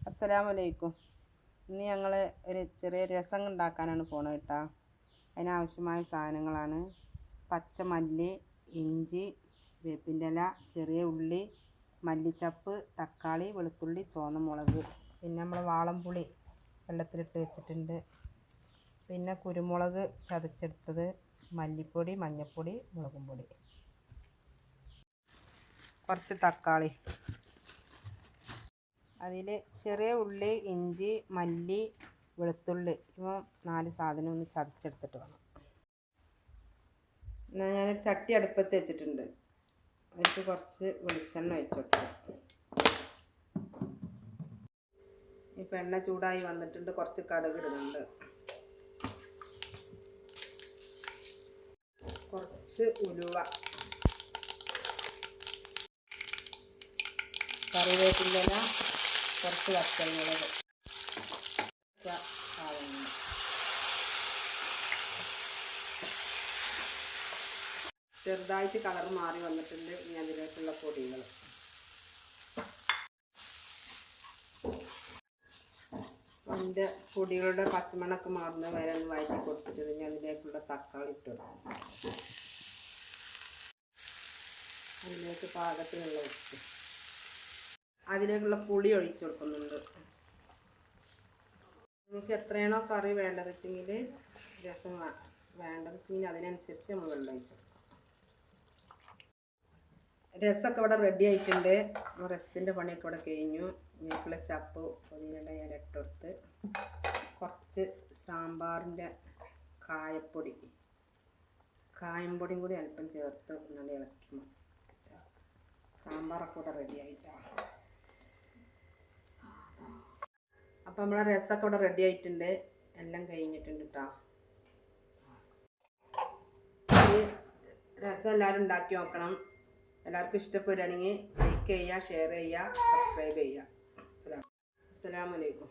അസ്സലാമലൈക്കും. ഇന്ന് ഞങ്ങൾ ഒരു ചെറിയ രസം ഉണ്ടാക്കാനാണ് പോണത് കേട്ടോ. അതിനാവശ്യമായ സാധനങ്ങളാണ് പച്ചമല്ലി, ഇഞ്ചി, വേപ്പിൻ്റെ ഇല, ചെറിയ ഉള്ളി, മല്ലിച്ചപ്പ്, തക്കാളി, വെളുത്തുള്ളി, ചുവന്ന മുളക്, പിന്നെ നമ്മൾ വാളംപുളി വെള്ളത്തിലിട്ട് വെച്ചിട്ടുണ്ട്, പിന്നെ കുരുമുളക് ചതച്ചെടുത്തത്, മല്ലിപ്പൊടി, മഞ്ഞൾപ്പൊടി, മുളകും പൊടി, കുറച്ച് തക്കാളി, അതിൽ ചെറിയ ഉള്ളി, ഇഞ്ചി, മല്ലി, വെളുത്തുള്ളി, ഇവ 4 സാധനം ഒന്ന് ചതച്ചെടുത്തിട്ട് വേണം. എന്നാൽ ഞാനൊരു ചട്ടി അടുപ്പത്ത് വെച്ചിട്ടുണ്ട്. അതിലേക്ക് കുറച്ച് വെളിച്ചെണ്ണ ഒഴിച്ചു കൊടുത്തു. ഇപ്പം എണ്ണ ചൂടായി വന്നിട്ടുണ്ട്. കുറച്ച് കടുക് ഇടുന്നുണ്ട്, കുറച്ച് ഉലുവ, കറിവേപ്പിൻ്റെ ഇല, കുറച്ച് പച്ചമുളക്, സാധനങ്ങൾ ചെറുതായിട്ട് കളർ മാറി വന്നിട്ടുണ്ട്. ഇനി അതിലേക്കുള്ള പൊടികൾ അതിൻ്റെ പൊടികളുടെ പച്ചമണക്ക് മാറുന്ന വരെ ഒന്ന് വഴറ്റി കൊടുത്തിട്ട് ഇനി അതിലേക്കുള്ള തക്കാളി ഇട്ട് കൊടുക്കും. അതിലേക്ക് പാകത്തിനുള്ള ഉപ്പ്, അതിലേക്കുള്ള പുളി ഒഴിച്ചു കൊടുക്കുന്നുണ്ട്. നമുക്ക് എത്രയാണോ കറി വേണ്ടത് വെച്ചെങ്കിൽ, രസം വേണ്ടത് വെച്ചെങ്കിൽ അതിനനുസരിച്ച് നമ്മൾ വെള്ളം ഒഴിച്ചു കൊടുക്കാം. രസമൊക്കെ ഇവിടെ റെഡി ആയിട്ടുണ്ട്. രസത്തിൻ്റെ പണിയൊക്കെ ഇവിടെ കഴിഞ്ഞു. ഇതിലേക്കുള്ള ചപ്പ് പൊതിനയുടെ ഇല ഇട്ടെടുത്ത്, കുറച്ച് സാമ്പാറിൻ്റെ കായംപൊടിയും കൂടി അല്പം ചേർത്ത് നല്ല ഇളക്കി സാമ്പാറൊക്കെ ഇവിടെ റെഡി ആയിട്ടാണ്. അപ്പം നമ്മളെ രസമൊക്കെ ഇവിടെ റെഡി ആയിട്ടുണ്ട്. എല്ലാം കഴിഞ്ഞിട്ടുണ്ട് കേട്ടോ. ഈ രസം എല്ലാവരും ഉണ്ടാക്കി നോക്കണം. എല്ലാവർക്കും ഇഷ്ടപ്പെടുകയാണെങ്കിൽ ലൈക്ക് ചെയ്യുക, ഷെയർ ചെയ്യുക, സബ്സ്ക്രൈബ് ചെയ്യുക. അസ്സലാമു അലൈക്കും.